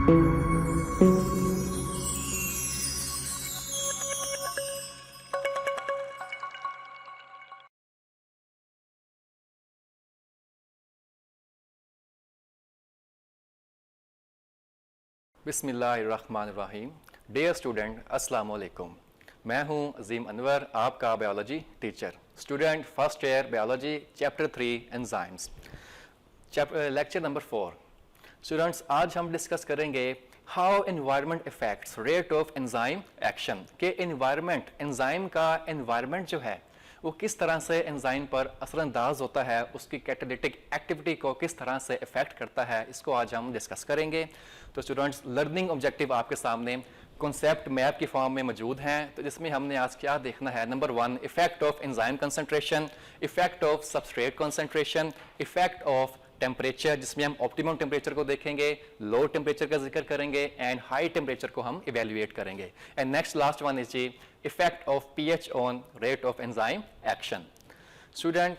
बिस्मिल्लाहिर्रहमानिर्रहीम। Dear student, अस्सलाम वालेकुम। मैं हूं अजीम अनवर, आपका biology teacher. Student first year biology chapter 3 enzymes, lecture number 4। Students, आज हम डिस्कस करेंगे how environment effects rate of enzyme action, के एनवायरनमेंट, एंजाइम का एनवायरनमेंट जो है वो किस तरह से एंजाइम पर असरअंदाज होता है, उसकी कैटालिटिक एक्टिविटी को किस तरह से इफेक्ट करता है, इसको आज हम डिस्कस करेंगे। तो स्टूडेंट्स, लर्निंग ऑब्जेक्टिव आपके सामने कॉन्सेप्ट मैप की फॉर्म में मौजूद हैं। तो जिसमें हमने आज क्या देखना है, number 1 effect of enzyme concentration, effect of substrate concentration, effect of temperature जिसमें हम ऑप्टिमम टेम्परेचर को देखेंगे, लो टेम्परेचर का जिक्र करेंगे एंड हाई टेम्परेचर को हम इवेल्युएट करेंगे। And next last one is the effect of pH on rate of enzyme action. Student,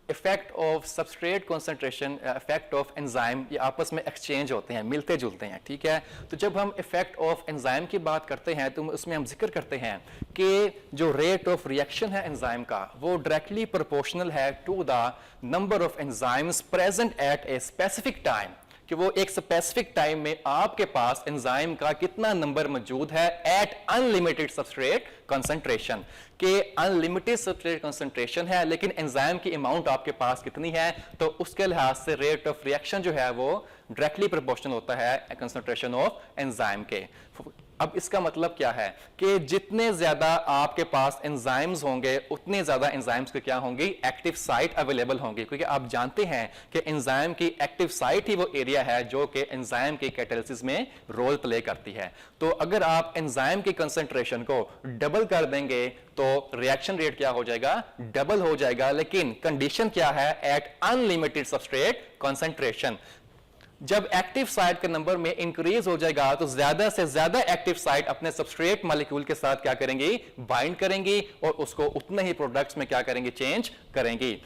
effect of substrate concentration, effect of enzyme, ये आपस में एक्सचेंज होते हैं, मिलते जुलते हैं, ठीक है। तो जब हम इफेक्ट ऑफ एंजाइम की बात करते हैं तो उसमें हम जिक्र करते हैं कि जो रेट ऑफ रिएक्शन है एंजाइम का वो डायरेक्टली प्रोपोर्शनल है to the number of enzymes present at a specific time, कि वो एक स्पेसिफिक टाइम में आपके पास एंजाइम का कितना नंबर मौजूद है एट अनलिमिटेड सबस्ट्रेट कंसंट्रेशन, के अनलिमिटेड सबस्ट्रेट कंसंट्रेशन है लेकिन एंजाइम की अमाउंट आपके पास कितनी है, तो उसके लिहाज से रेट ऑफ रिएक्शन जो है वो डायरेक्टली प्रोपोर्शनल होता है कंसंट्रेशन ऑफ एंजाइम के। अब इसका मतलब क्या है कि जितने ज्यादा आपके पास एंजाइम्स होंगे उतने ज्यादा एंजाइम्स के क्या होंगी, एक्टिव साइट अवेलेबल होंगी, क्योंकि आप जानते हैं कि एंजाइम की एक्टिव साइट ही वो एरिया है जो कि एंजाइम की कैटालिसिस में रोल प्ले करती है। तो अगर आप एंजाइम की कंसंट्रेशन को डबल कर देंगे तो रिएक्शन रेट क्या हो जाएगा, डबल हो जाएगा, लेकिन कंडीशन क्या है, एट अनलिमिटेड सबस्ट्रेट कंसंट्रेशन। जब एक्टिव साइट का नंबर में इंक्रीज हो जाएगा तो ज्यादा से ज्यादा एक्टिव साइट अपने सबस्ट्रेट मॉलिक्यूल के साथ क्या करेंगी, बाइंड करेंगी और उसको उतने ही प्रोडक्ट्स में क्या करेंगे, चेंज करेंगी।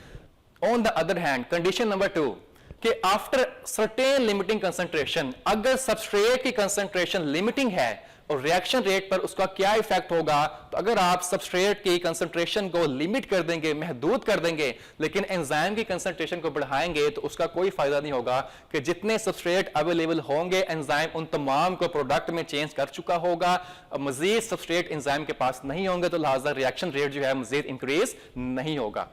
On the other hand, condition number 2 कि आफ्टर सर्टेन लिमिटिंग कंसंट्रेशन, अगर सबस्ट्रेट की कंसंट्रेशन लिमिटिंग है और रिएक्शन रेट पर उसका क्या इफेक्ट होगा, तो अगर आप सबस्ट्रेट की कंसंट्रेशन को लिमिट कर देंगे, महदूद कर देंगे, लेकिन एंजाइम की कंसंट्रेशन को बढ़ाएंगे तो उसका कोई फायदा नहीं होगा कि जितने सबस्ट्रेट अवेलेबल होंगे एंजाइम उन तमाम को प्रोडक्ट में चेंज कर चुका होगा, मजीद सबस्ट्रेट एंजाइम के पास नहीं होंगे, तो लिहाजा रिएक्शन रेट जो है मजीद इंक्रीज नहीं होगा।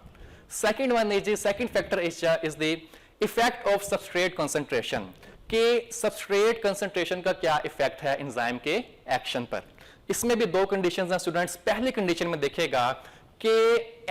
Second one is, second factor is the effect of substrate concentration, कि सबस्ट्रेट कंसंट्रेशन का क्या इफेक्ट है एंजाइम के एक्शन पर। इसमें भी दो कंडीशंस हैं स्टूडेंट्स। पहली कंडीशन में देखिएगा कि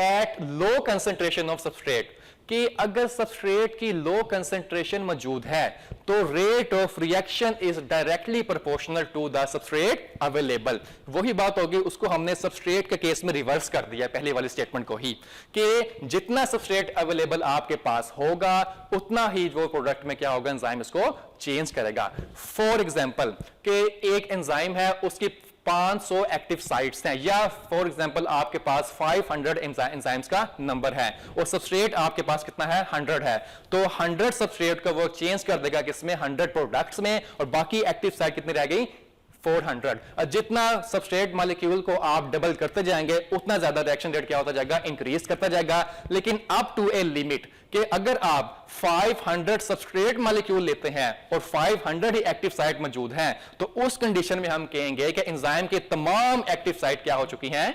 at low concentration of substrate, कि अगर सबस्ट्रेट की लो कंसंट्रेशन मौजूद है तो rate of reaction is directly proportional to the substrate available. वही बात होगी, उसको हमने सबस्ट्रेट के केस में रिवर्स कर दिया पहले वाली स्टेटमेंट को ही, कि जितना सबस्ट्रेट अवेलेबल आपके पास होगा उतना ही वो प्रोडक्ट में क्या होगा, एंजाइम इसको चेंज करेगा। फॉर एग्जांपल कि एक एंजाइम है, उसकी 500 एक्टिव साइट्स हैं, या फॉर एग्जांपल आपके पास 500 एंजाइम्स का नंबर है और सबस्ट्रेट आपके पास कितना है, 100 है, तो 100 सबस्ट्रेट को वो चेंज कर देगा किसमें, 100 प्रोडक्ट्स में, और बाकी एक्टिव साइट कितनी रह गई, 400। जितना सबस्ट्रेट मॉलिक्यूल को आप डबल करते जाएंगे उतना ज्यादा रिएक्शन रेट क्या होता जाएगा, इंक्रीज करता जाएगा, लेकिन अप टू ए लिमिट, कि अगर आप 500 सबस्ट्रेट मॉलिक्यूल लेते हैं और 500 ही एक्टिव साइट मौजूद हैं, तो उस कंडीशन में हम कहेंगे कि एंजाइम के तमाम एक्टिव साइट क्या हो चुकी हैं,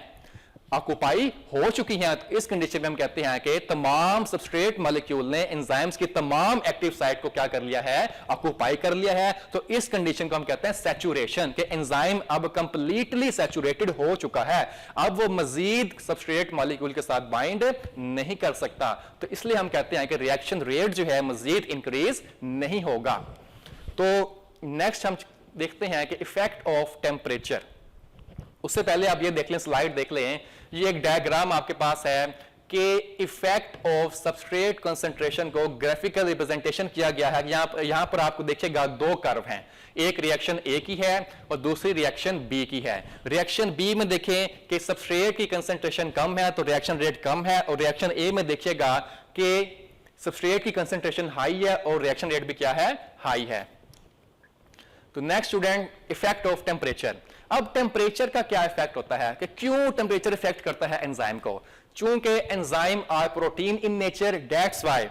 ऑक्युपाई हो चुकी हैं। तो इस कंडीशन में हम कहते हैं कि तमाम सबस्ट्रेट मॉलिक्यूल ने एंजाइम्स की तमाम एक्टिव साइट को क्या कर लिया है, ऑक्युपाई कर लिया है। तो इस कंडीशन को हम कहते हैं सैचुरेशन, कि एंजाइम अब कंप्लीटली सैचुरेटेड हो चुका है, अब वो मजीद सबस्ट्रेट मॉलिक्यूल के साथ बाइंड नहीं कर सकता। तो इसलिए हम कहते हैं कि रिएक्शन रेट जो है मजीद इंक्रीज नहीं होगा। तो नेक्स्ट हम देखते हैं कि इफेक्ट ऑफ टेम्परेचर। उससे पहले आप ये देख लें, स्लाइड देख लें, ये एक डायग्राम आपके पास है कि इफेक्ट ऑफ सबस्ट्रेट कंसंट्रेशन को ग्राफिकल रिप्रेजेंटेशन किया गया है। यहां पर आपको देखिएगा दो कर्व हैं, एक रिएक्शन ए की है और दूसरी रिएक्शन बी की है। रिएक्शन बी में देखें कि सबस्ट्रेट की कंसंट्रेशन कम है तो रिएक्शन रेट कम है, और रिएक्शन ए में देखिएगा कि सबस्ट्रेट की कंसंट्रेशन हाई है और रिएक्शन रेट भी क्या है, हाई है। तो next student, effect of temperature. अब टेम्परेचर का क्या इफेक्ट होता है, कि क्यों टेम्परेचर इफेक्ट करता है एंजाइम को? चूंकि enzyme are protein in nature, that's why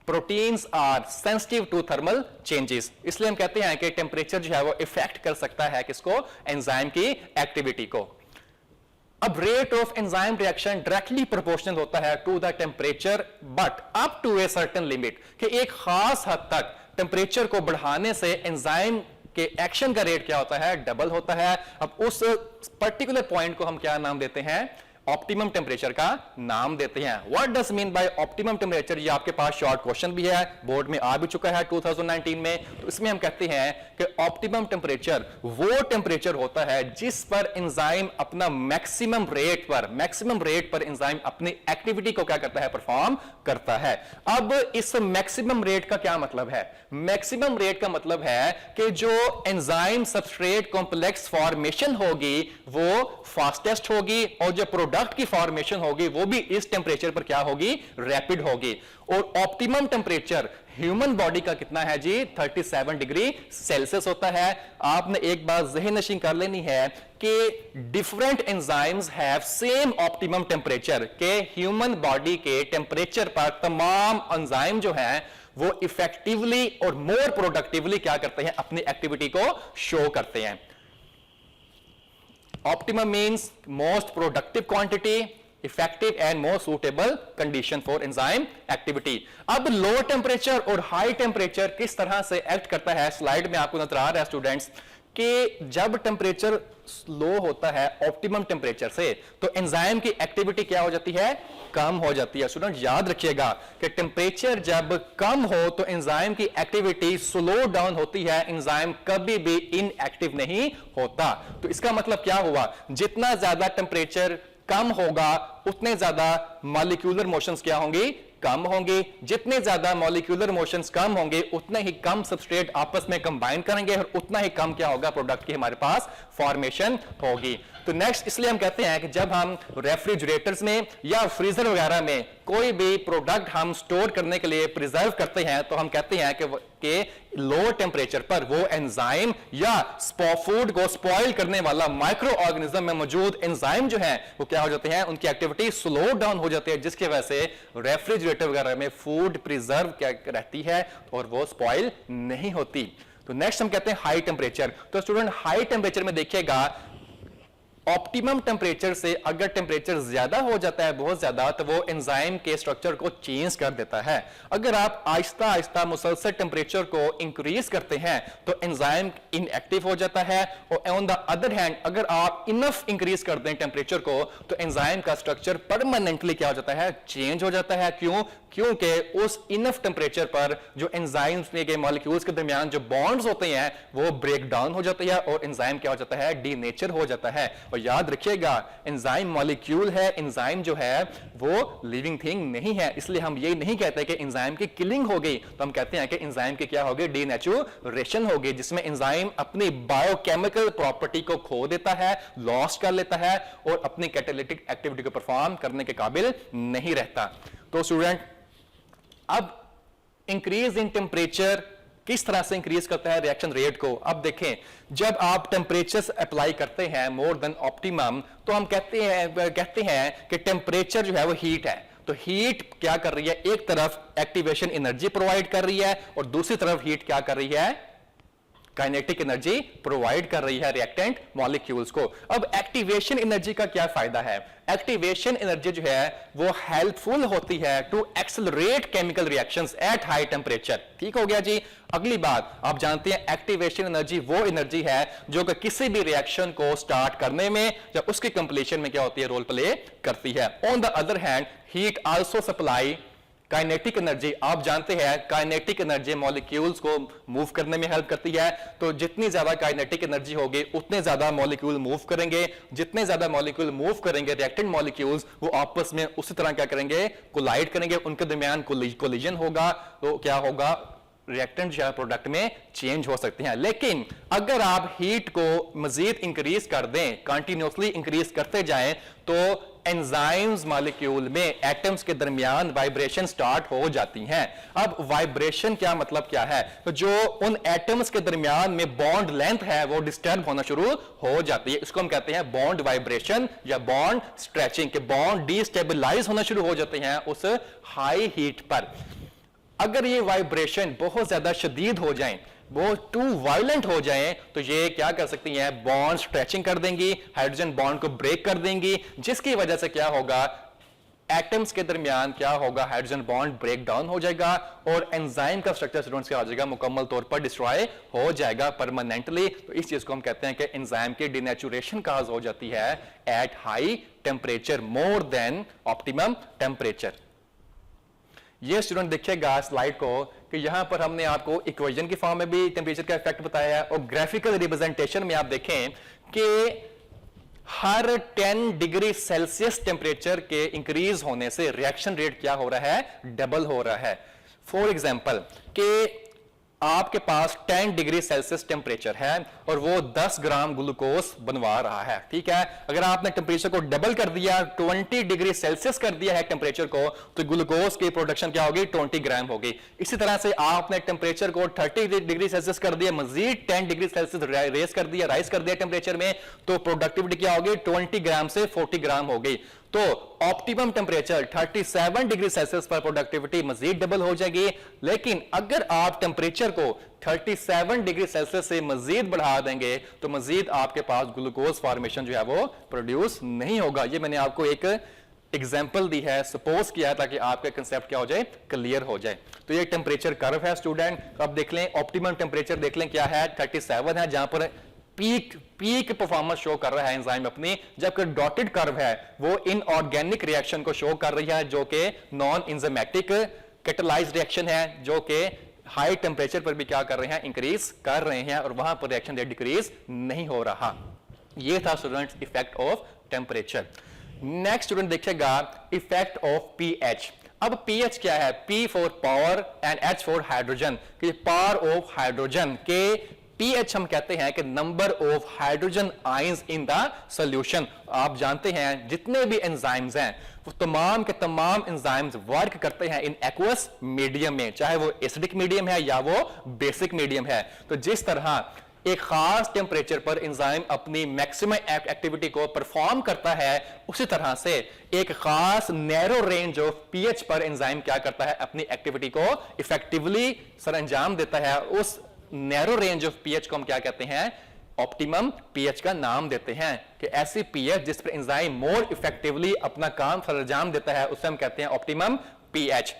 proteins are sensitive to thermal changes. इसलिए हम कहते हैं कि टेम्परेचर जो है वो इफेक्ट कर सकता है किसको? एंजाइम की एक्टिविटी को। अब rate of enzyme reaction directly proportional होता है to the temperature, but up to a certain limit, कि एक खास हद तक टेम्परेचर को बढ़ाने से एंजाइम के एक्शन का रेट क्या होता है? डबल होता है। अब उस पर्टिकुलर पॉइंट को हम क्या नाम देते हैं? ऑप्टिमम टेम्परेचर का नाम देते हैं। What does mean by optimum temperature? ये आपके पास शॉर्ट क्वेश्चन भी है, बोर्ड में आ भी चुका है 2019 में। तो इसमें हम कहते हैं कि ऑप्टिमम टेम्परेचर वो टेम्परेचर होता है जिस पर एंजाइम अपना मैक्सिमम रेट पर एंजाइम अपनी एक्टिविटी को क्या करता है? परफॉर्म करता है। अब इस मैक्सिमम रेट का क्या मतलब है? मैक्सिमम रेट का मतलब है कि जो एंजाइम सबस्ट्रेट कॉम्प्लेक्स फॉर्मेशन होगी वो फास्टेस्ट होगी, और जो प्रोडक्ट की फॉर्मेशन होगी वो भी इस टेम्परेचर पर क्या होगी? रैपिड होगी। और ऑप्टिमम टेम्परेचर ह्यूमन बॉडी का कितना है जी? 37 डिग्री सेल्सियस होता है। आपने एक बात ज़हन नशीन कर लेनी है कि different enzymes have same optimum temperature, के ह्यूमन बॉडी के टेम्परेचर पर तमाम एंजाइम जो है वो इफेक्टिवली और मोर प्रोडक्टिवली क्या करते हैं? अपनी एक्टिविटी को शो करते हैं। Optimum means most productive quantity, effective and most suitable condition for enzyme activity. अब लो टेम्परेचर और हाई टेम्परेचर किस तरह से एक्ट करता है? स्लाइड में आपको नजर आ रहा है स्टूडेंट्स कि जब टेम्परेचर लो होता है ऑप्टिमम टेम्परेचर से, तो एंजाइम की एक्टिविटी क्या हो जाती है? कम हो जाती है। स्टूडेंट याद रखिएगा कि टेम्परेचर जब कम हो तो एंजाइम की एक्टिविटी स्लो डाउन होती है, एंजाइम कभी भी इनएक्टिव नहीं होता। तो इसका मतलब क्या हुआ? जितना ज्यादा टेम्परेचर कम होगा उतने ज्यादा मॉलिक्यूलर मोशंस क्या होंगी? कम होंगे। जितने ज्यादा मॉलिक्यूलर मोशंस कम होंगे उतने ही कम सबस्ट्रेट आपस में कंबाइन करेंगे, और उतना ही कम क्या होगा? प्रोडक्ट की हमारे पास फॉर्मेशन होगी। तो नेक्स्ट, इसलिए हम कहते हैं कि जब हम रेफ्रिजरेटर्स में या फ्रीजर वगैरह में कोई भी प्रोडक्ट हम स्टोर करने के लिए प्रिजर्व करते हैं, तो हम कहते हैं कि लो टेम्परेचर पर वो एंजाइम या फूड को स्पॉइल करने वाला माइक्रो ऑर्गेनिज्म में मौजूद एंजाइम जो है वो क्या हो जाते हैं? उनकी एक्टिविटी स्लो डाउन हो जाती है, जिसकी वजह से रेफ्रिजरेटर वगैरह में फूड प्रिजर्व क्या रहती है और वो स्पॉइल नहीं होती। तो नेक्स्ट हम कहते हैं हाई टेम्परेचर। तो स्टूडेंट हाई टेम्परेचर में देखिएगा ऑप्टिमम टेम्परेचर से अगर टेम्परेचर ज्यादा हो जाता है, बहुत ज्यादा, तो वो एंजाइम के स्ट्रक्चर को चेंज कर देता है। अगर आप आहिस्ता आहिस्ता मुसलसल टेम्परेचर को इंक्रीज करते हैं तो एंजाइम इनएक्टिव हो जाता है, और ऑन द अदर हैंड अगर आप इनफ इंक्रीज कर दें टेम्परेचर को तो एंजाइम का स्ट्रक्चर परमानेंटली क्या हो जाता है? चेंज हो जाता है। क्यों? क्योंकि उस इनफ टेम्परेचर पर जो एंजाइम्स के मॉलिक्यूल्स के दरमियान जो बॉन्ड्स होते हैं वो ब्रेक डाउन हो जाते हैं, और एंजाइम क्या हो जाता है? डीनेचर हो जाता है। और याद रखिएगा एंजाइम मॉलिक्यूल है, एंजाइम जो है वो लिविंग थिंग नहीं है। इसलिए हम ये नहीं कहते कि एंजाइम की किलिंग हो गई, तो हम कहते हैं कि एंजाइम की क्या हो गई? डीनेचुरेशन हो गई, जिसमें एंजाइम अपनी बायोकेमिकल प्रॉपर्टी को खो देता है, लॉस्ट कर लेता है, और अपनी कैटालिटिक एक्टिविटी को परफॉर्म करने के काबिल नहीं रहता। तो स्टूडेंट, अब इंक्रीज इन टेम्परेचर किस तरह से इंक्रीज करता है रिएक्शन रेट को? अब देखें, जब आप टेम्परेचर अप्लाई करते हैं मोर देन ऑप्टिमम, तो हम कहते हैं कि टेम्परेचर जो है वो हीट है। तो हीट क्या कर रही है? एक तरफ एक्टिवेशन एनर्जी प्रोवाइड कर रही है, और दूसरी तरफ हीट क्या कर रही है? काइनेटिक एनर्जी प्रोवाइड कर रही है रिएक्टेंट मॉलिक्यूल्स को। अब एक्टिवेशन एनर्जी का क्या फायदा है? एक्टिवेशन एनर्जी जो है वो हेल्पफुल होती है to accelerate chemical reactions at high temperature. ठीक हो गया जी। अगली बात, आप जानते हैं एक्टिवेशन एनर्जी वो एनर्जी है जो कि किसी भी रिएक्शन को स्टार्ट करने में या उसकी कंप्लीशन में क्या होती है? रोल प्ले करती है। On the other hand heat also supply kinetic energy. आप जानते हैं काइनेटिक एनर्जी मॉलिक्यूल्स को मूव करने में हेल्प करती है। तो जितनी ज्यादा काइनेटिक एनर्जी होगी उतने ज्यादा मॉलिक्यूल मूव करेंगे। जितने ज्यादा मॉलिक्यूल मूव करेंगे रिएक्टेंट मॉलिक्यूल्स, वो आपस में उसी तरह क्या करेंगे? कोलाइड करेंगे, उनके दरमियान कोलिजन होगा। तो क्या होगा? रिएक्टेंट जो है प्रोडक्ट में चेंज हो सकते हैं। लेकिन अगर आप हीट को मजीद इंक्रीज कर दें, कंटिन्यूसली इंक्रीज करते जाएं, तो एंजाइम्स मॉलिक्यूल में एटम्स के दरमियान वाइब्रेशन स्टार्ट हो जाती हैं। अब वाइब्रेशन क्या मतलब क्या है? तो जो उन एटम्स के दरमियान में बॉन्ड लेंथ है वो डिस्टर्ब होना शुरू हो जाती है। इसको हम कहते हैं बॉन्ड वाइब्रेशन या बॉन्ड स्ट्रेचिंग, के बॉन्ड डिस्टेबलाइज होना शुरू हो जाते हैं उस हाई हीट पर। अगर ये वाइब्रेशन बहुत ज्यादा शदीद हो जाए, वो टू वायलेंट हो जाए, तो ये क्या कर सकती हैं? बॉन्ड स्ट्रेचिंग कर देंगी, हाइड्रोजन बॉन्ड को ब्रेक कर देंगी, जिसकी वजह से क्या होगा? एटम्स के दरमियान क्या होगा? हाइड्रोजन बॉन्ड ब्रेक डाउन हो जाएगा और एंजाइम का स्ट्रक्चर स्टूडेंट्स क्या हो जाएगा? मुकम्मल तौर पर डिस्ट्रॉय हो जाएगा परमानेंटली। तो इस चीज को हम कहते हैं कि एंजाइम की डिनेचुरेशन काज हो जाती है eight high temperature, more than optimum temperature. ये स्टूडेंट देखिएगा स्लाइड को कि यहां पर हमने आपको इक्वेशन की फॉर्म में भी टेम्परेचर का इफेक्ट बताया है और ग्राफिकल रिप्रेजेंटेशन में आप देखें कि हर 10 डिग्री सेल्सियस टेम्परेचर के इंक्रीज होने से रिएक्शन रेट क्या हो रहा है? डबल हो रहा है। फॉर एग्जांपल कि आपके पास 10 डिग्री सेल्सियस टेम्परेचर है और वो 10 ग्राम ग्लूकोज बनवा रहा है, ठीक है। अगर आपने टेम्परेचर को डबल कर दिया, 20 डिग्री सेल्सियस कर दिया है टेम्परेचर को, तो ग्लूकोज की प्रोडक्शन क्या होगी? 20 ग्राम होगी। इसी तरह से आपने टेम्परेचर को 30 डिग्री सेल्सियस कर दिया, मजीद 10 डिग्री सेल्सियस राइज कर दिया टेम्परेचर में, तो प्रोडक्टिविटी क्या होगी? 20 ग्राम से 40 ग्राम हो गई। तो ऑप्टिमम टेम्परेचर 37 डिग्री सेल्सियस पर प्रोडक्टिविटी मजीद डबल हो जाएगी। लेकिन अगर आप टेम्परेचर को 37 डिग्री सेल्सियस से मजीद बढ़ा देंगे तो मजीद आपके पास ग्लूकोज फॉर्मेशन जो है वो प्रोड्यूस नहीं होगा। ये मैंने आपको एक एग्जाम्पल दी है, सपोज किया है, ताकि आपका कंसेप्ट क्या हो जाए? क्लियर हो जाए। तो ये टेम्परेचर कर्व है स्टूडेंट। अब देख लें ऑप्टिमम टेम्परेचर, देख लें क्या है? 37 है, जहां पर पीक परफॉर्मेंस शो कर रहा है एंजाइम अपनी, जबकि डॉटेड कर्व है वो इनऑर्गेनिक रिएक्शन को शो कर रही है, जो कि नॉन एंजाइमेटिक कैटालाइज्ड रिएक्शन है, जो कि हाई टेम्परेचर पर भी क्या कर रहे हैं? इंक्रीज कर रहे हैं, और वहां पर रिएक्शन रेट डिक्रीज नहीं हो रहा। ये था students effect of temperature. Next student देखिएगा इफेक्ट ऑफ पीएच। अब पीएच क्या है? P for power and H for hydrogen. Power of hydrogen के पीएच हम कहते हैं कि number of hydrogen ions in the solution. आप जानते हैं जितने भी एंजाइम्स हैं वो तमाम के तमाम एंजाइम्स वर्क करते हैं इन एक्वस मीडियम में, चाहे वो एसिडिक मीडियम है या वो बेसिक मीडियम है। तो जिस तरह एक खास टेम्परेचर पर एंजाइम अपनी मैक्सिमम एक्टिविटी को परफॉर्म करता है, उसी तरह से एक खास नैरो रेंज ऑफ पीएच पर एंजाइम क्या करता है? अपनी एक्टिविटी को इफेक्टिवली सरअंजाम देता है। उस नैरो रेंज ऑफ पीएच को हम क्या कहते हैं? ऑप्टिमम पीएच का नाम देते हैं, कि ऐसी पीएच जिस पर एंजाइम मोर इफेक्टिवली अपना काम सरअंजाम देता है उसे हम कहते हैं ऑप्टिमम पीएच।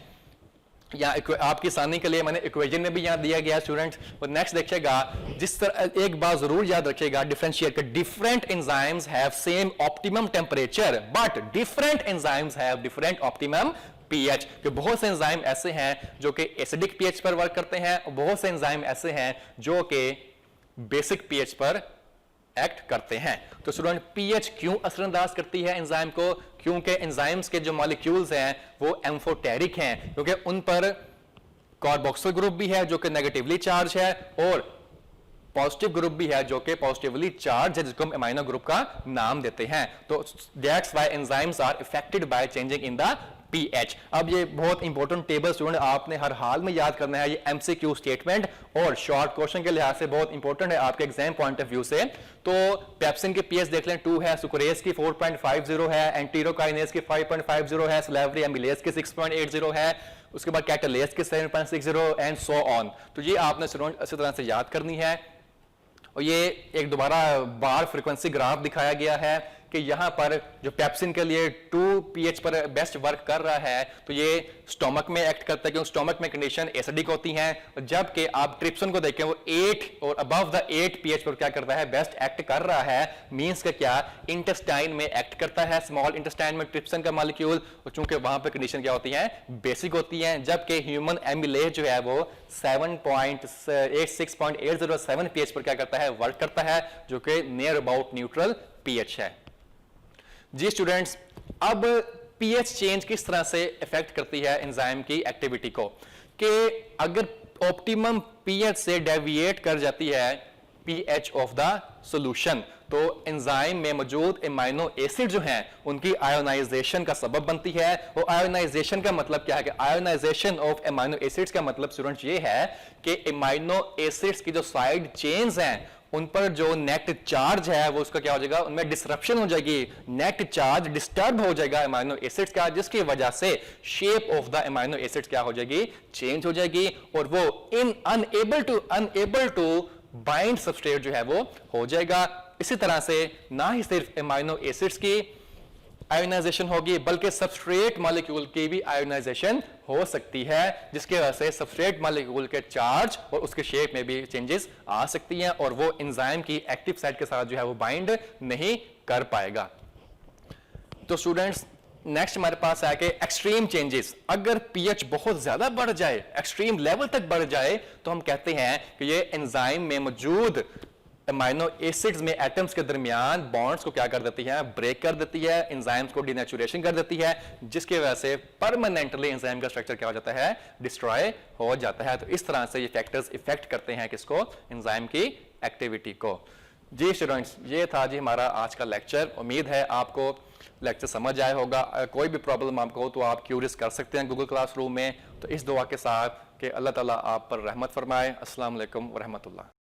या आपकी आसानी के लिए मैंने इक्वेशन में भी यहां दिया गया स्टूडेंट्स। और नेक्स्ट देखिएगा, जिस तरह एक बात जरूर याद रखिएगा, differentiate, different enzymes have same optimum temperature but different enzymes have different optimum pH. कि बहुत से एंजाइम ऐसे हैं जो कि एसिडिक पीएच पर वर्क करते हैं और बहुत से एंजाइम ऐसे हैं जो कि बेसिक पीएच पर एक्ट करते हैं। तो स्टूडेंट पीएच क्यों असरअंदाज करती है एंजाइम को? क्योंकि एंजाइम्स के जो मॉलिक्यूल्स हैं वो एम्फोटेरिक हैं, क्योंकि उन पर कार्बोक्सिल ग्रुप भी है जो कि नेगेटिवली चार्ज है और पॉजिटिव ग्रुप भी है जो कि पॉजिटिवली चार्ज है, जिसको हम अमाइनो ग्रुप का नाम देते हैं। तो that's why enzymes are affected by changing in the pH. अब ये बहुत इंपॉर्टेंट टेबल स्टूडेंट आपने हर हाल में याद करना है। ये एमसीक्यू स्टेटमेंट और शॉर्ट क्वेश्चन के लिहाज से बहुत इंपॉर्टेंट है आपके एग्जाम पॉइंट ऑफ व्यू से। तो पेप्सिन के पीएच देख लें 2 है, सुक्रेज की 4.50 है, एंटीरोकाइनेज की 5.50 है, स्लेवरी एमिलेज की 6.80 है, उसके बाद कैटालेज की 7.60 एंड सो ऑन। तो ये आपने स्टूडेंट अच्छी तरह से याद करनी है। और ये एक दोबारा बार फ्रीक्वेंसी ग्राफ दिखाया गया है कि यहां पर जो पेप्सिन के लिए 2 पीएच पर बेस्ट वर्क कर रहा है, तो ये स्टोमक में एक्ट करता है क्योंकि स्टोमक में कंडीशन एसिडिक होती हैं, जबकि आप ट्रिप्सिन को देखें वो 8 और अबव द 8 पीएच पर क्या करता है? बेस्ट एक्ट कर रहा है। मींस का क्या? इंटेस्टाइन में एक्ट करता है, स्मॉल इंटेस्टाइन में ट्रिप्सिन का मॉलिक्यूल, और चूंकि वहां पर कंडीशन क्या होती है? बेसिक होती है। जबकि ह्यूमन एमिलेज जो है वो 6.80 पीएच पर क्या करता है? वर्क करता है, जो कि नियर अबाउट न्यूट्रल पीएच है। जी स्टूडेंट्स, अब पीएच चेंज किस तरह से इफेक्ट करती है एंजाइम की एक्टिविटी को? कि अगर ऑप्टिमम पीएच से डेविएट कर जाती है pH ऑफ द सॉल्यूशन। तो एंजाइम में मौजूद एमाइनो एसिड जो हैं उनकी आयोनाइजेशन का सबब बनती है। और आयोनाइजेशन का मतलब क्या है कि आयोनाइजेशन ऑफ एमाइनो एसिड्स का मतलब स्टूडेंट्स ये है कि एमाइनो एसिड्स की जो साइड चेन्स हैं उन पर जो नेट चार्ज है वो उसका क्या हो जाएगा, उनमें डिसरप्शन हो जाएगी, नेट चार्ज डिस्टर्ब हो जाएगा एमाइनो एसिड्स का, जिसकी वजह से shape of the amino acids क्या हो जाएगी, चेंज हो जाएगी और वो अनएबल टू बाइंड सबस्ट्रेट जो है वो हो जाएगा। इसी तरह से ना ही सिर्फ एमाइनो एसिड्स की आयोनाइजेशन होगी बल्कि सबस्ट्रेट मॉलिक्यूल की भी आयोनाइजेशन हो सकती है, जिसकी वजह से सबस्ट्रेट मॉलिक्यूल के चार्ज और उसके शेप में भी चेंजेस आ सकती हैं और वो एंजाइम की एक्टिव साइट के साथ जो है वो बाइंड नहीं कर पाएगा। तो स्टूडेंट्स नेक्स्ट हमारे पास है कि एक्सट्रीम चेंजेस। अगर पीएच बहुत ज्यादा बढ़ जाए, एक्सट्रीम लेवल तक बढ़ जाए, तो हम कहते हैं कि ये एंजाइम में मौजूद एमाइनो एसिड्स में एटम्स के दरमियान बॉन्ड्स को क्या कर देती है, ब्रेक कर देती है, एंजाइम्स को डिनेचुरेशन कर देती है, जिसकी वजह से परमानेंटली एंजाइम का स्ट्रक्चर क्या हो जाता है, डिस्ट्रॉय हो जाता है। तो इस तरह से ये फैक्टर्स इफेक्ट करते हैं किसको, एंजाइम की एक्टिविटी को। जी स्टूडेंट्स, ये था जी हमारा आज का लेक्चर। उम्मीद है आपको लेक्चर समझ आया होगा। कोई भी प्रॉब्लम आपको हो तो आप क्यूरियस कर सकते हैं गूगल क्लासरूम में। तो इस दुआ के साथ कि अल्लाह ताला आप पर रहमत फरमाए। अस्सलाम वालेकुम व रहमतुल्लाह।